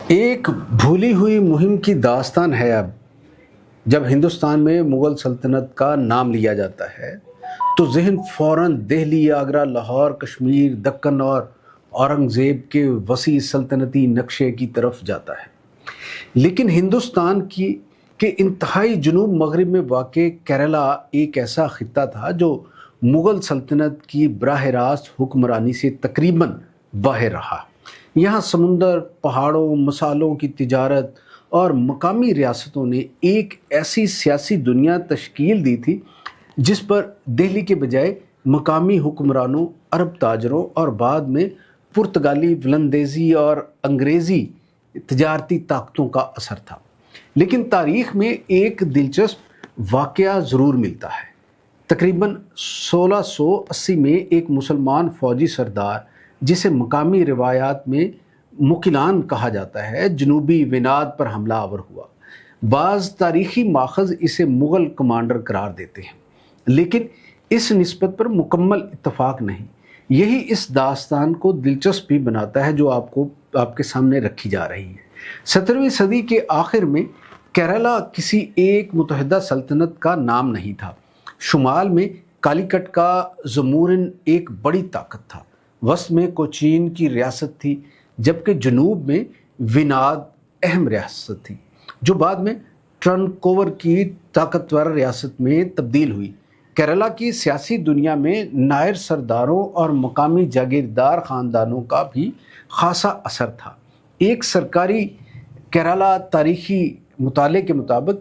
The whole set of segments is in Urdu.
ایک بھولی ہوئی مہم کی داستان ہے اب جب ہندوستان میں مغل سلطنت کا نام لیا جاتا ہے تو ذہن فوراً دہلی، آگرہ، لاہور، کشمیر، دکن اور اورنگزیب کے وسیع سلطنتی نقشے کی طرف جاتا ہے۔ لیکن ہندوستان کے انتہائی جنوب مغرب میں واقع کیرلا ایک ایسا خطہ تھا جو مغل سلطنت کی براہ راست حکمرانی سے تقریباً باہر رہا۔ یہاں سمندر، پہاڑوں، مسالوں کی تجارت اور مقامی ریاستوں نے ایک ایسی سیاسی دنیا تشکیل دی تھی جس پر دہلی کے بجائے مقامی حکمرانوں، عرب تاجروں اور بعد میں پرتگالی، ولندیزی اور انگریزی تجارتی طاقتوں کا اثر تھا۔ لیکن تاریخ میں ایک دلچسپ واقعہ ضرور ملتا ہے۔ تقریباً 1680 میں ایک مسلمان فوجی سردار جسے مقامی روایات میں مکیلان کہا جاتا ہے، جنوبی وناد پر حملہ آور ہوا۔ بعض تاریخی ماخذ اسے مغل کمانڈر قرار دیتے ہیں، لیکن اس نسبت پر مکمل اتفاق نہیں۔ یہی اس داستان کو دلچسپ بھی بناتا ہے جو آپ کے سامنے رکھی جا رہی ہے۔ 17ویں صدی کے آخر میں کیرلا کسی ایک متحدہ سلطنت کا نام نہیں تھا۔ شمال میں کالیکٹ کا زمورن ایک بڑی طاقت تھا، وسط میں کوچین کی ریاست تھی، جبکہ جنوب میں وناد اہم ریاست تھی جو بعد میں ٹرنکوور کی طاقتور ریاست میں تبدیل ہوئی۔ کیرلا کی سیاسی دنیا میں نائر سرداروں اور مقامی جاگیردار خاندانوں کا بھی خاصا اثر تھا۔ ایک سرکاری کیرلا تاریخی مطالعے کے مطابق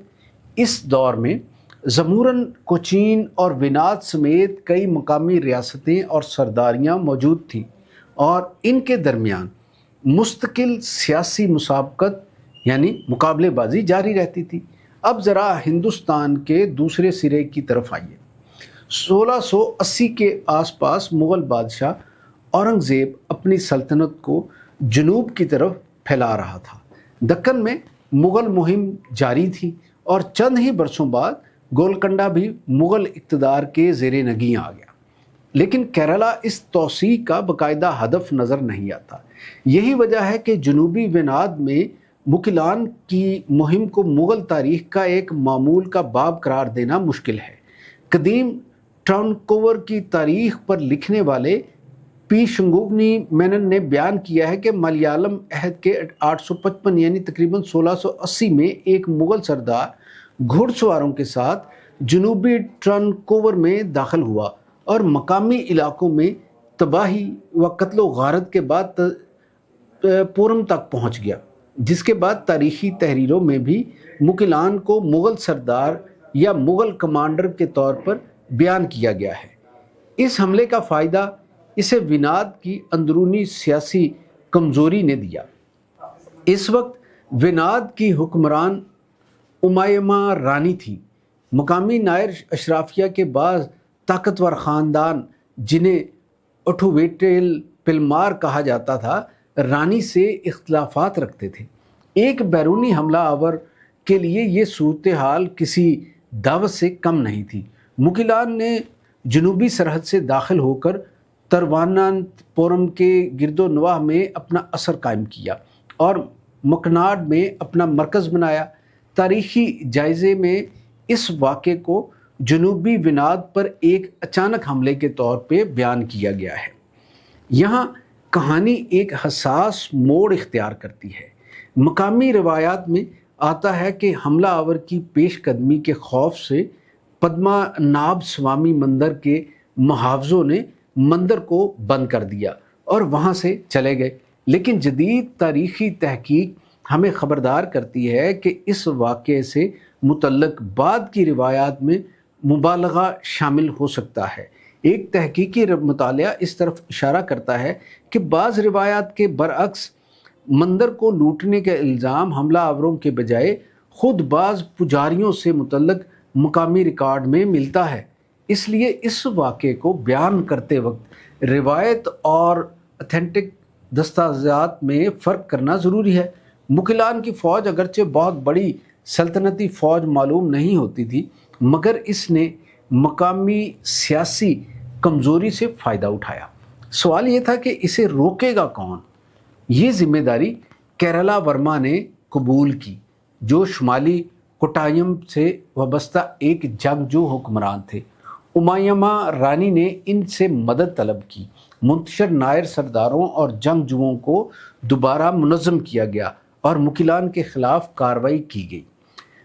اس دور میں زمورن، کوچین اور وناد سمیت کئی مقامی ریاستیں اور سرداریاں موجود تھیں اور ان کے درمیان مستقل سیاسی مسابقت یعنی مقابلے بازی جاری رہتی تھی۔ اب ذرا ہندوستان کے دوسرے سرے کی طرف آئیے۔ 1680 کے آس پاس مغل بادشاہ اورنگزیب اپنی سلطنت کو جنوب کی طرف پھیلا رہا تھا۔ دکن میں مغل مہم جاری تھی اور چند ہی برسوں بعد گولکنڈہ بھی مغل اقتدار کے زیر نگیں آ گیا۔ لیکن کیرلا اس توسیع کا باقاعدہ ہدف نظر نہیں آتا۔ یہی وجہ ہے کہ جنوبی وناد میں مکیلان کی مہم کو مغل تاریخ کا ایک معمول کا باب قرار دینا مشکل ہے۔ قدیم ٹرنکوور کی تاریخ پر لکھنے والے پی شنگوگنی مینن نے بیان کیا ہے کہ ملیالم عہد کے 855 یعنی تقریباً 1680 میں ایک مغل سردار گھڑ سواروں کے ساتھ جنوبی ٹرنکوور میں داخل ہوا اور مقامی علاقوں میں تباہی و قتل و غارت کے بعد پورم تک پہنچ گیا، جس کے بعد تاریخی تحریروں میں بھی مکیلان کو مغل سردار یا مغل کمانڈر کے طور پر بیان کیا گیا ہے۔ اس حملے کا فائدہ اسے وناد کی اندرونی سیاسی کمزوری نے دیا۔ اس وقت وناد کی حکمران امایما رانی تھی۔ مقامی نائر اشرافیہ کے بعض طاقتور خاندان جنہیں اٹھوویٹل پلمار کہا جاتا تھا، رانی سے اختلافات رکھتے تھے۔ ایک بیرونی حملہ آور کے لیے یہ صورتحال کسی دعوت سے کم نہیں تھی۔ مکیلان نے جنوبی سرحد سے داخل ہو کر ترواننتپورم کے گرد و نواح میں اپنا اثر قائم کیا اور مکناڈ میں اپنا مرکز بنایا۔ تاریخی جائزے میں اس واقعے کو جنوبی وناد پر ایک اچانک حملے کے طور پہ بیان کیا گیا ہے۔ یہاں کہانی ایک حساس موڑ اختیار کرتی ہے۔ مقامی روایات میں آتا ہے کہ حملہ آور کی پیش قدمی کے خوف سے پدما نابھ سوامی مندر کے محافظوں نے مندر کو بند کر دیا اور وہاں سے چلے گئے۔ لیکن جدید تاریخی تحقیق ہمیں خبردار کرتی ہے کہ اس واقعے سے متعلق بعد کی روایات میں مبالغہ شامل ہو سکتا ہے۔ ایک تحقیقی مطالعہ اس طرف اشارہ کرتا ہے کہ بعض روایات کے برعکس مندر کو لوٹنے کے الزام حملہ آوروں کے بجائے خود بعض پجاریوں سے متعلق مقامی ریکارڈ میں ملتا ہے۔ اس لیے اس واقعے کو بیان کرتے وقت روایت اور اتھینٹک دستاویزات میں فرق کرنا ضروری ہے۔ مکیلان کی فوج اگرچہ بہت بڑی سلطنتی فوج معلوم نہیں ہوتی تھی، مگر اس نے مقامی سیاسی کمزوری سے فائدہ اٹھایا۔ سوال یہ تھا کہ اسے روکے گا کون؟ یہ ذمہ داری کیرلا ورما نے قبول کی، جو شمالی کوٹایم سے وابستہ ایک جنگجو حکمران تھے۔ امایمہ رانی نے ان سے مدد طلب کی۔ منتشر نائر سرداروں اور جنگجوؤں کو دوبارہ منظم کیا گیا اور مکیلان کے خلاف کارروائی کی گئی۔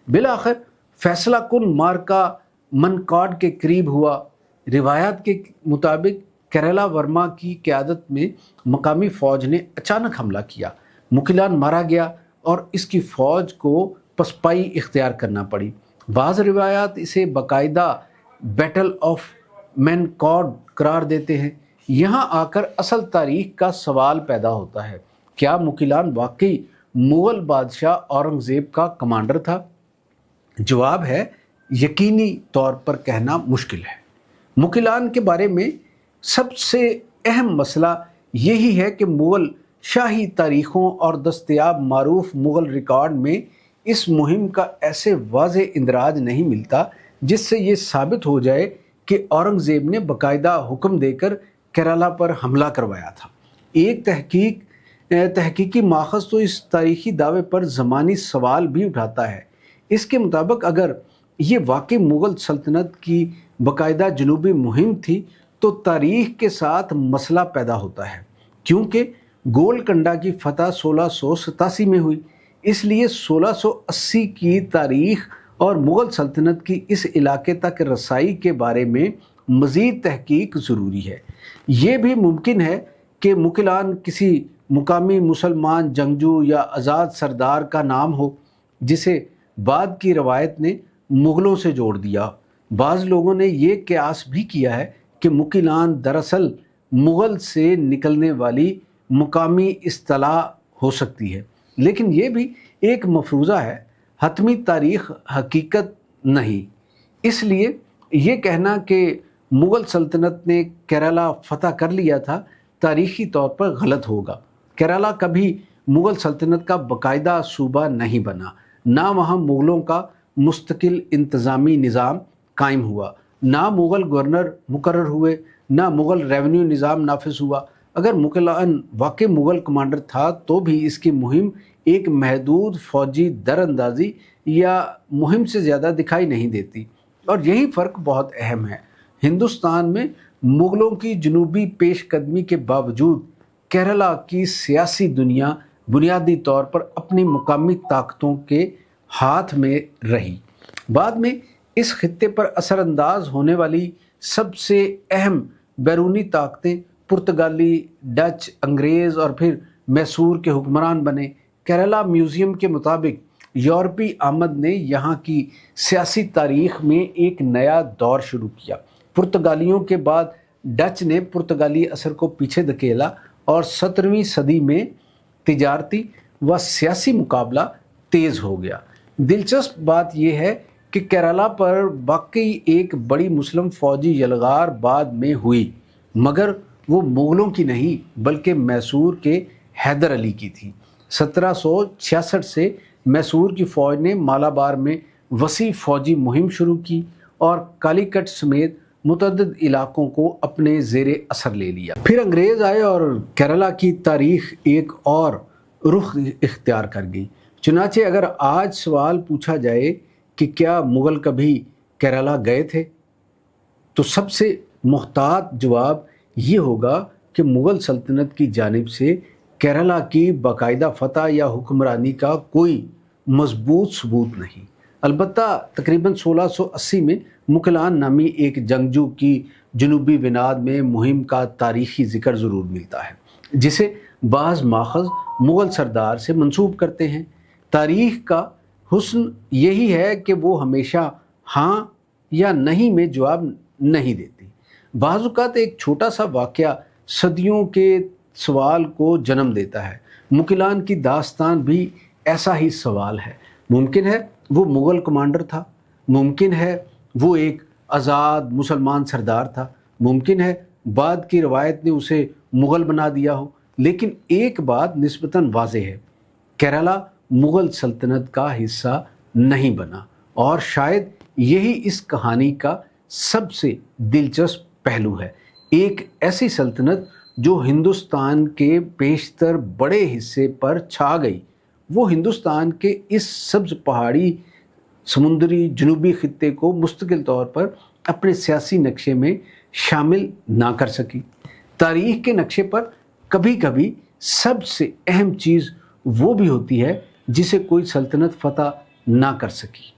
بالآخر فیصلہ کن مارکا منکاڈ کے قریب ہوا۔ روایات کے مطابق کیرلا ورما کی قیادت میں مقامی فوج نے اچانک حملہ کیا، مکیلان مارا گیا اور اس کی فوج کو پسپائی اختیار کرنا پڑی۔ بعض روایات اسے باقاعدہ بیٹل آف مینکاڈ قرار دیتے ہیں۔ یہاں آ کر اصل تاریخ کا سوال پیدا ہوتا ہے، کیا مکیلان واقعی مغل بادشاہ اورنگزیب کا کمانڈر تھا؟ جواب ہے یقینی طور پر کہنا مشکل ہے۔ مکیلان کے بارے میں سب سے اہم مسئلہ یہی ہے کہ مغل شاہی تاریخوں اور دستیاب معروف مغل ریکارڈ میں اس مہم کا ایسے واضح اندراج نہیں ملتا جس سے یہ ثابت ہو جائے کہ اورنگزیب نے باقاعدہ حکم دے کر کیرلا پر حملہ کروایا تھا۔ ایک تحقیقی ماخذ تو اس تاریخی دعوے پر زمانی سوال بھی اٹھاتا ہے۔ اس کے مطابق اگر یہ واقعی مغل سلطنت کی باقاعدہ جنوبی مہم تھی تو تاریخ کے ساتھ مسئلہ پیدا ہوتا ہے، کیونکہ گولکنڈہ کی فتح 1687 میں ہوئی، اس لیے 1680 کی تاریخ اور مغل سلطنت کی اس علاقے تک رسائی کے بارے میں مزید تحقیق ضروری ہے۔ یہ بھی ممکن ہے کہ مکیلان کسی مقامی مسلمان جنگجو یا آزاد سردار کا نام ہو جسے بعد کی روایت نے مغلوں سے جوڑ دیا۔ بعض لوگوں نے یہ قیاس بھی کیا ہے کہ مکیلان دراصل مغل سے نکلنے والی مقامی اصطلاح ہو سکتی ہے، لیکن یہ بھی ایک مفروضہ ہے، حتمی تاریخ حقیقت نہیں۔ اس لیے یہ کہنا کہ مغل سلطنت نے کیرلا فتح کر لیا تھا تاریخی طور پر غلط ہوگا۔ کیرلا کبھی مغل سلطنت کا باقاعدہ صوبہ نہیں بنا، نہ وہاں مغلوں کا مستقل انتظامی نظام قائم ہوا، نہ مغل گورنر مقرر ہوئے، نہ مغل ریونیو نظام نافذ ہوا۔ اگر مکیلان واقعی مغل کمانڈر تھا تو بھی اس کی مہم ایک محدود فوجی در اندازی یا مہم سے زیادہ دکھائی نہیں دیتی، اور یہی فرق بہت اہم ہے۔ ہندوستان میں مغلوں کی جنوبی پیش قدمی کے باوجود کیرلا کی سیاسی دنیا بنیادی طور پر اپنی مقامی طاقتوں کے ہاتھ میں رہی۔ بعد میں اس خطے پر اثر انداز ہونے والی سب سے اہم بیرونی طاقتیں پرتگالی، ڈچ، انگریز اور پھر میسور کے حکمران بنے۔ کیرلا میوزیم کے مطابق یورپی آمد نے یہاں کی سیاسی تاریخ میں ایک نیا دور شروع کیا۔ پرتگالیوں کے بعد ڈچ نے پرتگالی اثر کو پیچھے دھکیلا اور 17ویں صدی میں تجارتی و سیاسی مقابلہ تیز ہو گیا۔ دلچسپ بات یہ ہے کہ کیرلا پر واقعی ایک بڑی مسلم فوجی یلغار بعد میں ہوئی، مگر وہ مغلوں کی نہیں بلکہ میسور کے حیدر علی کی تھی۔ 1766 سے میسور کی فوج نے مالابار میں وسیع فوجی مہم شروع کی اور کالیکٹ سمیت متعدد علاقوں کو اپنے زیر اثر لے لیا۔ پھر انگریز آئے اور کیرلا کی تاریخ ایک اور رخ اختیار کر گئی۔ چنانچہ اگر آج سوال پوچھا جائے کہ کیا مغل کبھی کیرلا گئے تھے تو سب سے محتاط جواب یہ ہوگا کہ مغل سلطنت کی جانب سے کیرلا کی باقاعدہ فتح یا حکمرانی کا کوئی مضبوط ثبوت نہیں۔ البتہ تقریباً 1680 میں مکیلان نامی ایک جنگجو کی جنوبی وناد میں مہم کا تاریخی ذکر ضرور ملتا ہے، جسے بعض ماخذ مغل سردار سے منسوب کرتے ہیں۔ تاریخ کا حسن یہی ہے کہ وہ ہمیشہ ہاں یا نہیں میں جواب نہیں دیتی۔ بعض اوقات ایک چھوٹا سا واقعہ صدیوں کے سوال کو جنم دیتا ہے۔ مکیلان کی داستان بھی ایسا ہی سوال ہے۔ ممکن ہے وہ مغل کمانڈر تھا، ممکن ہے وہ ایک آزاد مسلمان سردار تھا، ممکن ہے بعد کی روایت نے اسے مغل بنا دیا ہو، لیکن ایک بات نسبتاً واضح ہے، کیرلا مغل سلطنت کا حصہ نہیں بنا، اور شاید یہی اس کہانی کا سب سے دلچسپ پہلو ہے۔ ایک ایسی سلطنت جو ہندوستان کے بیشتر بڑے حصے پر چھا گئی وہ ہندوستان کے اس سبز پہاڑی سمندری جنوبی خطے کو مستقل طور پر اپنے سیاسی نقشے میں شامل نہ کر سکی۔ تاریخ کے نقشے پر کبھی کبھی سب سے اہم چیز وہ بھی ہوتی ہے جسے کوئی سلطنت فتح نہ کر سکی۔